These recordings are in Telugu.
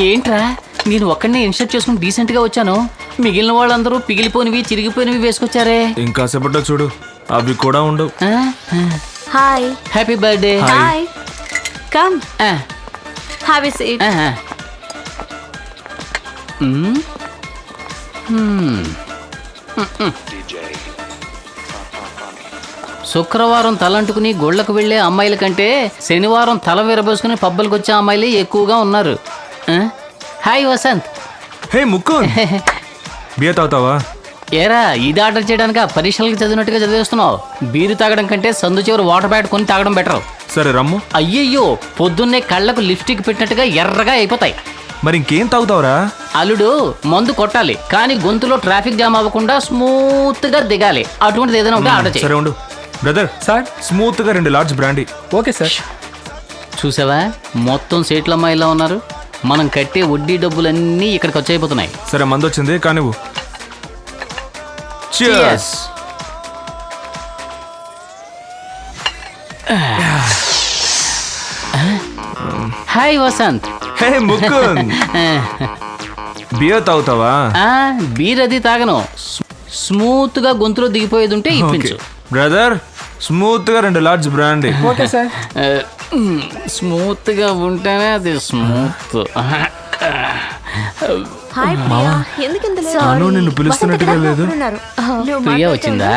ఏంట్రా నేను ఒక్కడినే ఇన్స్టెట్ చేసుకుని డీసెంట్ గా వచ్చాను, మిగిలిన వాళ్ళందరూ పిగిలిపోయినవి చిరిగిపోయినవి వేసుకొచ్చారే. ఇంకా సేపట్లో చూడు అవి కూడా ఉండవు. Hi. Happy birthday. Hi. Come have a seat. శుక్రవారం తలంటుకుని గోళ్లకు వెళ్లే అమ్మాయిల కంటే శనివారం తల విరబోసుకుని పబ్బులకు వచ్చే అమ్మాయిలే ఎక్కువగా ఉన్నారు. హాయ్ వసంత్. హే ముక్కు బియ్య తాగుతావా? ఏరా ఇది ఆర్డర్ చేయడానికి పరీక్షలకు చదివినట్టుగా చదివేస్తున్నావు. బీరు తాగడం కంటే సందు చివరి వాటర్ బ్యాట్ కొని తాగడం బెటర్. సరే రమ్ము. అయ్యయ్యో పొద్దున్నే కళ్ళకు లిప్స్టిక్ పెట్టినట్టుగా ఎర్రగా అయిపోతాయి. మరి ఇంకేం తాగుతావురా? అల్లుడు మందు కొట్టాలి కానీ గొంతులో ట్రాఫిక్ జామ్ అవ్వకుండా స్మూత్ గా దిగాలి. అటువంటిది ఏదైనా ఉంటే ఆర్డర్ చేయి. సరే ఉండు బ్రదర్. సార్ స్మూత్ గా 2 లార్జ్ బ్రాండీ. Okay sir. చూసావా మొత్తం సీట్ల అమ్మాయిలా ఉన్నారు. మనం కట్టే వడ్డీ డబ్బులన్నీ ఇక్కడికి వచ్చి అయిపోతున్నాయి. సరే మందు వచ్చింది కానివ్వు. Cheers. హాయ్ వసంత్. హే ముక్కు బియర్ తాగుతావా? బీర్ అది తాగను. స్మూత్ గా గొంతులో దిగిపోయేది ఉంటే ఇప్పించు. బ్రదర్ స్మూత్ గా 2 large brandy. Okay sir. Smooth గా ఉంటేనే అది స్మూత్. హాయ్ ప్రియా. ఎందుకింత అను నిన్ను పిలుస్తున్నట్టుగా లేదు. ప్రియా వచ్చిందా?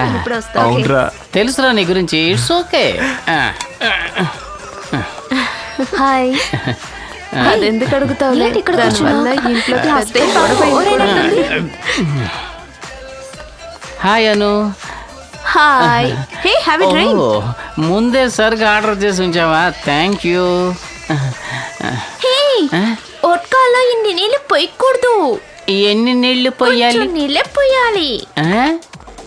అవునరా తెలుసురా నీ గురించి. It's okay. హాయ్. అదెందుకు అడుగుతావు? Hi Anu. Hi. Hey have a drink. ముందే సరిగా ఆర్డర్ చేసి ఉంచావా? Thank you. హే ఒట్కాలో ఇన్ని నీళ్ళు పోయకూడదు. ఎన్ని నీళ్లు పోయాలి? నీళ్ళే పోయాలి.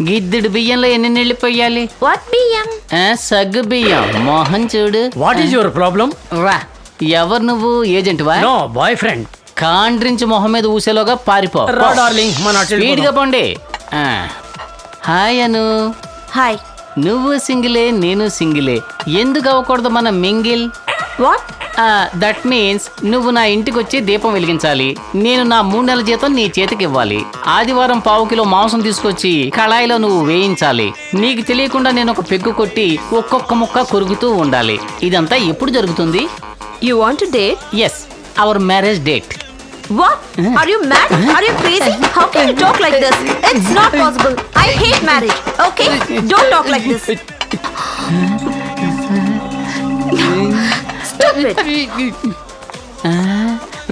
గిద్దెడు బియ్యంలో ఎన్ని నీళ్లు పోయాలి? వాట్ బియ్యం? సగ్గు బియ్యం. మోహన్ చూడు. What is your problem? రా. ఎవరు నువ్వు? ఏజెంట్ వా? No boy friend. కాండ్రించి మొహం మీద ఊసేలోగా పారిపో. రా డార్లింగ్ మన స్పీడ్ గా పోండి. హాయ్ అను. హాయ్. నువ్వు సింగిలే నేను సింగిలే. ఎందుకు అవ్వకూడదు మన మింగిల్? వాట్? దట్ మీన్స్ నువ్వు నా ఇంటికి వచ్చి దీపం వెలిగించాలి. నేను నా 3 నెలల జీతం నీ చేతికి ఇవ్వాలి. ఆదివారం 1/4 కిలో మాంసం తీసుకొచ్చి కళాయిలో నువ్వు వేయించాలి. నీకు తెలియకుండా నేను ఒక పెగ్గు కొట్టి ఒక్కొక్క ముక్క కొరుకుతూ ఉండాలి. ఇదంతా ఎప్పుడు జరుగుతుంది? You want to date? Yes, our marriage date. What? Are you mad? Are you crazy? How can you talk like this? It's not possible. I hate marriage. Okay? Don't talk like this. Stop it.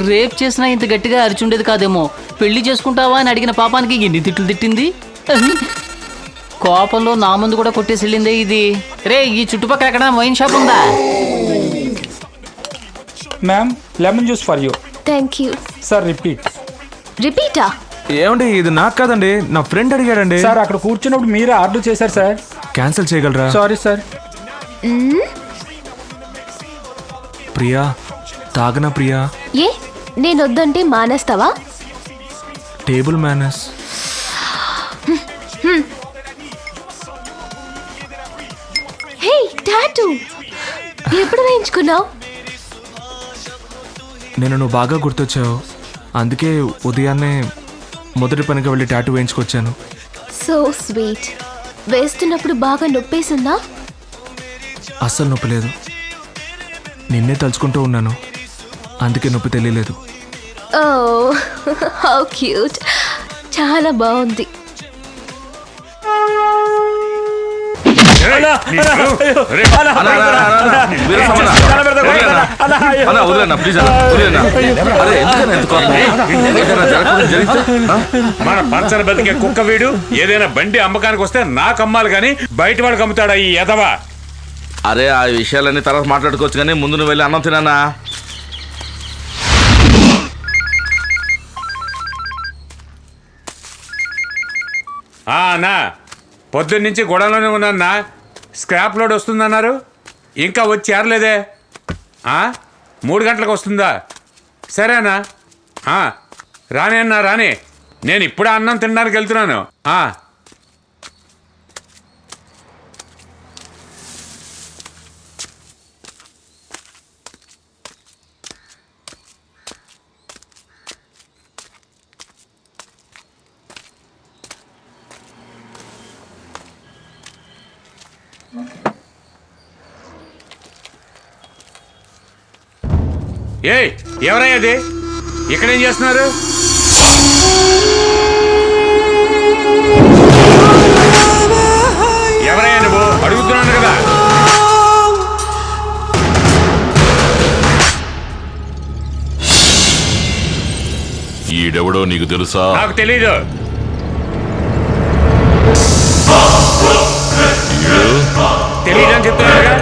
Rape చేసినా ఇంత గట్టిగా అరిచుండేది కాదేమో. పెళ్లి చేసుకుంటావా అని అడిగిన పాపానికి ఎన్ని తిట్లు తిట్టింది. కోపంలో నా ముందు కూడా కొట్టేసి వెళ్ళిందే ఇది. రే ఈ చుట్టుపక్కల ఎక్కడ వైన్ షాప్ ఉందా? Ma'am lemon juice for you. Thank you. Sir repeat. Repeat. ఏమండి ఇది నాకు కాదండి, నా ఫ్రెండ్ అడిగాడండి. సార్ అక్కడ కూర్చున్నప్పుడు మీరే ఆర్డర్ చేశారు సార్. క్యాన్సిల్ చేయగలరా? Sorry sir. ప్రియా తాగనా? ప్రియా ఏ నేను వద్దంటే మానేస్తావా? Table manners. హే టాటూ ఎప్పుడు వేయించుకున్నావు? నువ్వు బాగా గుర్తొచ్చావు, అందుకే ఉదయాన్నే మొదటి పనిగా వెళ్ళి టాటూ వేయించుకొచ్చాను. So sweet. వేస్తున్నప్పుడు బాగా నొప్పేసిందా? అస్సలు నొప్పి లేదు. నిన్నే తలుచుకుంటూ ఉన్నాను, అందుకే నొప్పి తెలియలేదు. Oh how cute. చాలా బాగుంది. మన పంచన బతికే కుక్క వీడు ఏదైనా బండి అమ్మకానికి వస్తే నాకు అమ్మాలి కానీ బయట వాడికి అమ్ముతాడా ఈ ఎదవా? అరే ఆ విషయాలన్నీ తర్వాత మాట్లాడుకోవచ్చు కానీ ముందు నువ్వు వెళ్ళి అన్నం తినానా? అన్నా పొద్దున్నుంచి గొడవలోనే ఉన్నా. స్క్రాప్ లోడ్ వస్తుందన్నారు, ఇంకా వచ్చి చేరలేదే. 3 గంటలకు వస్తుందా? సరేనా? రాని అన్నా రాని, నేను ఇప్పుడే అన్నం తినడానికి వెళ్తున్నాను. ఏయ్ ఎవరయ్యా అది? ఇక్కడేం చేస్తున్నారు? ఎవరయ్యా నువ్వు? అడుగుతున్నాను కదా. ఈడెవడో నీకు తెలుసా? నాకు తెలీదు. తెలీదని చెప్తున్నారుగా.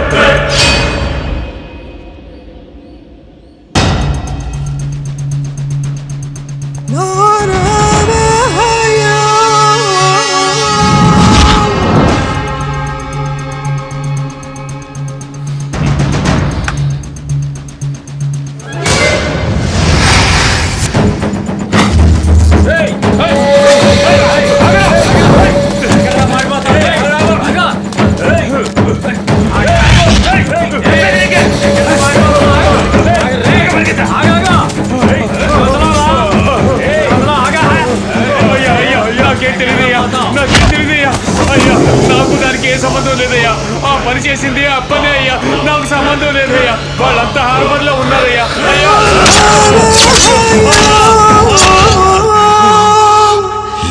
నాకు దానికి ఏ సంబంధం లేదయ్యా. ఆ పని చేసింది అప్పనే అయ్యా, నాకు సంబంధం లేదయ్యా. వాళ్ళంతా హార్బర్ లో ఉన్నారయ్యా.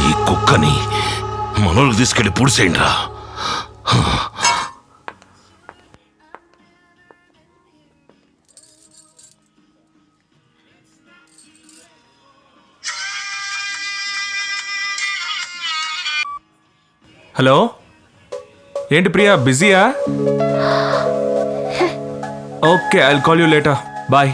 ఈ కుక్కని మనోళ్ళకి తీసుకెళ్లి పూడ్చేయండి రా. హలో, ఏంటి ప్రియా బిజీయా? Okay, I call you later. Bye.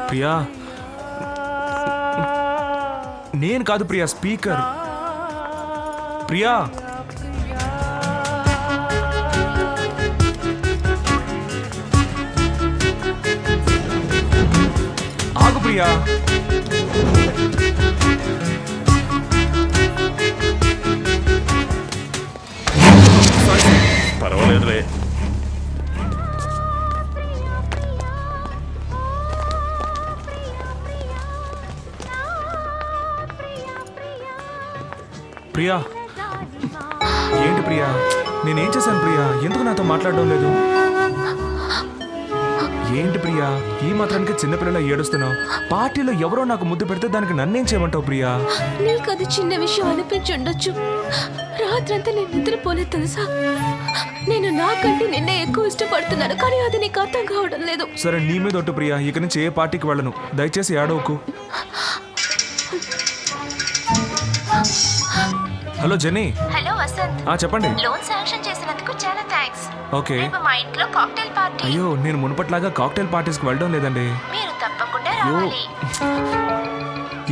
Priya, నేను కాదు ప్రియా, స్పీకర్. ప్రియా, ఆగు ప్రియా. పర్వాలేదులే. ప్రియా, ఏంటి ప్రియా, నేనేం చేశాను ప్రియా? ఎందుకు నాతో మాట్లాడడం లేదు? ఏంటి ప్రియా, ఈ మాత్రానికి చిన్నపిల్లల ఏడుస్తున్నావు? పార్టీలో ఎవరో నాకు ముద్దు పెడితే దానికి నన్నేం చేయమంటావు ప్రియా? నీకు అది చిన్న విషయం అనిపించుండొచ్చు. రాత్రంతా నేను నిద్రపోలేదు తెలుసా. నేను నాకంటే నిన్నే ఎక్కువ ఇష్టపడుతున్నాను, కానీ అది నీకు అర్థం కావడం లేదు. సరే, నీ మీద ఒట్టు ప్రియా, ఇక నుంచి ఏ పార్టీకి వెళ్ళను. దయచేసి ఏడవకు. Hello jenny. హలో వసంత్, చెప్పండి. లోన్ శాంక్షన్ చేసినందుకు చాలా థాంక్స్. ఓకే. రేపు మా ఇంట్లో కాక్టైల్ పార్టీ. అయ్యో, నేను మునుపట్లాగా కాక్టైల్ పార్టీస్కి వెళ్ళడం లేదండి. మీరు తప్పకుండా రావాలి.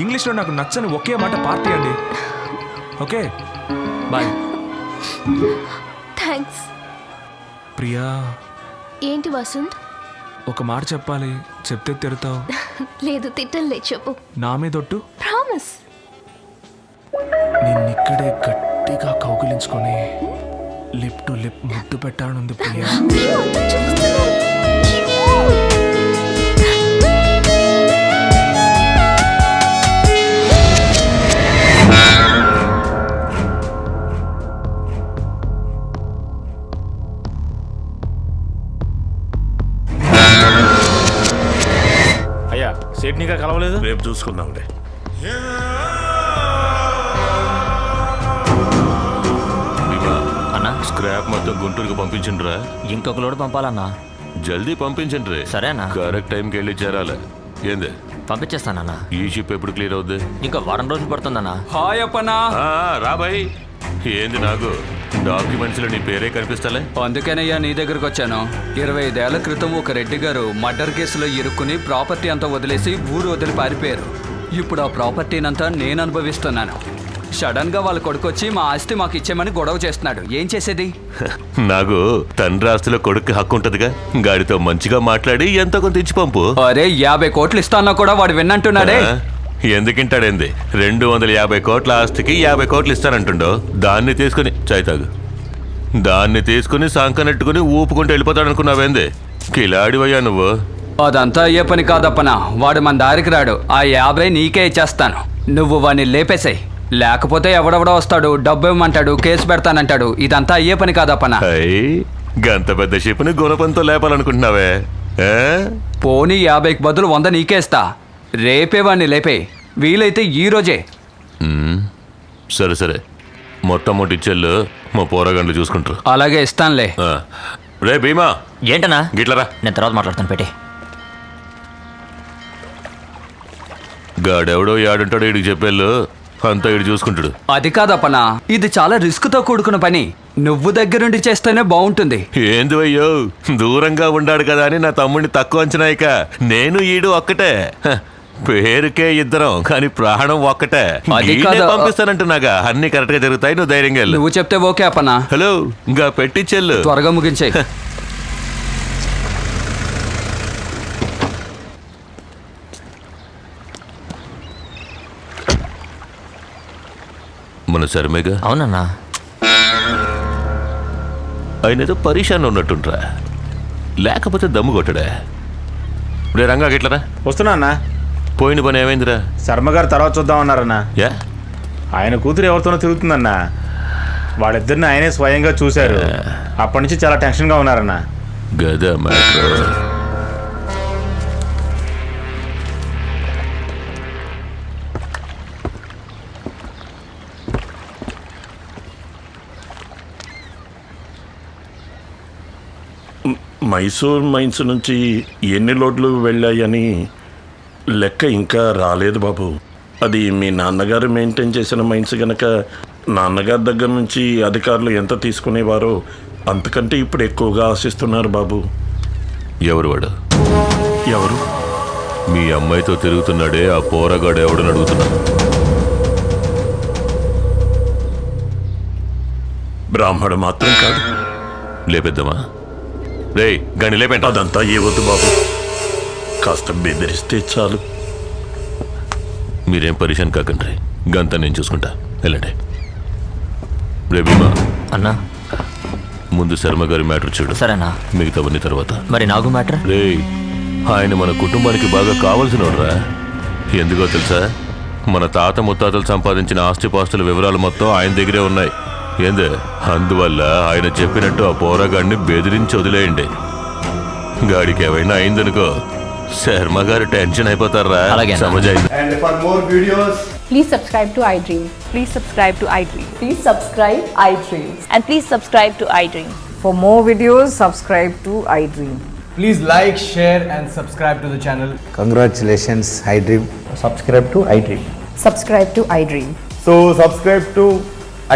ఇంగ్లీష్లో నాకు నచ్చని ఒకే మాట పార్టీ అండి. Okay, bye. థాంక్స్. ప్రియా, ఏంటి వసంత్? ఒక మాట చెప్పాలి, చెప్తే తిడతావు. లేదు, తిట్టంలే, చెప్పు. నా మీదొట్టు. ప్రామిస్. నిన్నిక్కడే గట్టిగా కౌగిలించుకొని లిప్ టు లిప్ ముద్దు పెట్టానుంది ప్రియా. అయ్యా, సేట్నిగా కలవలేదు. రేపు చూసుకుందాంలే. అన్నా, స్క్రాప్ మొత్తం గుంటూరుకు పంపించండిరా. ఇంకొక లోడ్ పంపాలన్నా. జల్దీ పంపించండి. సరేనా? కరెక్ట్ టైంకి వెళ్ళి చేరాలి. ఏంది పంపించేస్తానన్నా. ఈ షిప్ ఎప్పుడు క్లియర్ అవుద్ది? ఇంకా వారం రోజులు పడుతుందన్నా. హాయ్ అప్పనా. రాబాయ్. ఏంది నాకు డాక్యుమెంట్స్లో నీ పేరే కనిపిస్తలే? అందుకనయ్యా నీ దగ్గరకు వచ్చాను. 25 ఏళ్ల క్రితం ఒక రెడ్డి గారు మర్డర్ కేసులో ఇరుక్కుని ప్రాపర్టీ అంతా వదిలేసి ఊరు వదిలి పారిపోయారు. ఇప్పుడు ఆ ప్రాపర్టీనంతా నేను అనుభవిస్తున్నాను. సడన్ గా వాళ్ళ కొడుకొచ్చి మా ఆస్తి మాకు ఇచ్చేమని గొడవ చేస్తున్నాడు. ఏం చేసేది? నాకు తండ్రి ఆస్తిలో కొడుకు హక్కు ఉంటదిగా. గాడితో మంచిగా మాట్లాడి ఎంత కొంత ఇచ్చి పంపు. అరే 50 కోట్లు ఇస్తాన్నా కూడా వాడు విన్నంటున్నాడే. ఎందుకింటాడేంది 250 కోట్ల ఆస్తికి 50 కోట్లు ఇస్తానంటుండో దాన్ని తీసుకుని చాయ్ దాన్ని తీసుకుని సంకనెట్టుకుని ఊపుకుంటూ వెళ్ళిపోతాడనుకున్నావేంది కిలాడివయ్యా నువ్వు. అదంతా అయ్యే పని కాదప్పనా. వాడు మన దారికి రాడు. ఆ 50 నీకే ఇచ్చేస్తాను. నువ్వు వాడిని లేపేసాయి. లేకపోతే ఎవడెవడో వస్తాడు, డబ్బు ఇవ్వమంటాడు, కేసు పెడతానంటాడు. ఇదంతా అయ్యే పని కాదప్పనా. అయ్యి గంత పెద్ద షిప్ని గుణపంతో లేపాలనుకుంటున్నావే. పోనీ 50కి బదులు 100 నీకేస్తా. రేపే వాడిని లేపే, వీలైతే ఈ రోజే. సరే మొత్తం ఇచ్చెళ్ళు, మా పోరగండ్లు చూసుకుంటారు. అలాగే ఇస్తానులే. రే భీమా, ఏంటన్నా? గిట్లరా. నేను తర్వాత మాట్లాడతాను. పెట్టి గాడెవడో యాడుంటాడో ఇడికి చెప్పేళ్ళు, అంతా ఇడు చూసుకుంటాడు. అది కాదప్పనా, ఇది చాలా రిస్క్తో కూడుకున్న పని. నువ్వు దగ్గరుండి చేస్తేనే బాగుంటుంది. ఏంది అయ్యో, దూరంగా ఉండాడు కదా అని నా తమ్ముడిని తక్కువ అంచనాయిక. నేను ఈడు ఒక్కటే, పేరుకే ఇద్దరం కానీ ప్రాణం ఒక్కటే. అది కాదు. పంపిస్తానంటున్నాగా, అన్ని కరెక్ట్ గా జరుగుతాయి. నువ్వు ధైర్యంగా వెళ్ళు. నువ్వు చెప్తే ఓకే అప్పనా. హలో, ఇంకా పెట్టించెళ్ళు. త్వరగా ముగించేయి. మన శర్మేగా. అవునన్నా. ఆయన ఏదో పరీక్షాన్ని ఉన్నట్టుంట్రా, లేకపోతే దమ్ము కొట్టడా. రే రంగా గిట్లరా. వస్తున్నా అన్న. పోయిన పని ఏమైందిరా? శర్మ గారు తర్వాత చూద్దామన్నారన్నా. యా, ఆయన కూతురు ఎవరితోనో తిరుగుతుందన్నా. వాళ్ళిద్దరిని ఆయనే స్వయంగా చూశారు. అప్పటి నుంచి చాలా టెన్షన్గా ఉన్నారన్నా. గదా మ్యాటర్. మైసూర్ మైన్స్ నుంచి ఎన్ని లోడ్లు వెళ్ళాయని లెక్క ఇంకా రాలేదు బాబు. అది మీ నాన్నగారు మెయింటైన్ చేసిన మైన్స్ గనక నాన్నగారి దగ్గర నుంచి అధికారులు ఎంత తీసుకునేవారో అంతకంటే ఇప్పుడు ఎక్కువగా ఆశిస్తున్నారు బాబు. ఎవరు వాడు? ఎవరు? మీ అమ్మాయితో తిరుగుతున్నాడే ఆ పోరగాడు ఎవడని అడుగుతున్నా. బ్రాహ్మడు మాత్రం కాదు. లేపేద్దామా? రే గని లేపేంట. అదంతా ఏ వద్దు బాబు, కాస్త బెదిరిస్తే చాలు. మీరేం పరిశాన్ కాకండి, గంతా నేను చూసుకుంటా. వెళ్ళండి. రే భీమా అన్నా, ముందు శర్మ గారి మ్యాటర్ చూడు. సరేనా? మిగతావన్నీ తర్వాత. మరి నాగు మ్యాటర్? రే, ఆయన మన కుటుంబానికి బాగా కావలసినోడ్రా. ఎందుకో తెలుసా? మన తాత ముత్తాతలు సంపాదించిన ఆస్తిపాస్తుల వివరాలు మొత్తం ఆయన దగ్గరే ఉన్నాయి. ఏందే, అందువల్ల ఆయన చెప్పినట్టు ఆ పోరాగాడిని బెదిరించి వదిలేయండి. గాడికి ఏమైనా అయిందనుకో శర్మ గారు tension అయిపోతారా. సమజైంది. And for more videos, Please subscribe to iDream. Please subscribe to iDream. Please subscribe iDream. And please subscribe to iDream. For more videos, subscribe to iDream. please like, share and subscribe to the channel. Congratulations, iDream. Subscribe to iDream. Subscribe to iDream. So subscribe to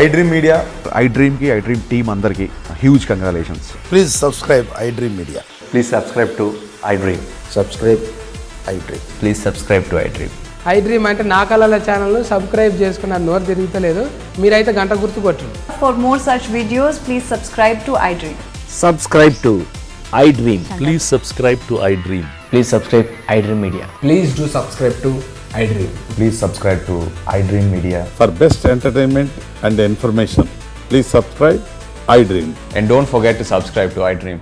iDream Media. iDream ki iDream team andarki huge congratulations. Please subscribe iDream Media. Please subscribe to iDream. Subscribe iDream. Please subscribe to iDream. iDream అంటే నా కళల ఛానల్ సబ్స్క్రైబ్ చేసుకున్న నోరు తిరుగుతలేదు. మీరైతే గంట గుర్తు కొట్టండి. For more such videos, please subscribe to iDream. Subscribe to iDream. Please subscribe to iDream. Please subscribe iDream Media. Please do subscribe to iDream. Please subscribe to iDream Media. For best entertainment and information, please subscribe iDream. And don't forget to subscribe to iDream.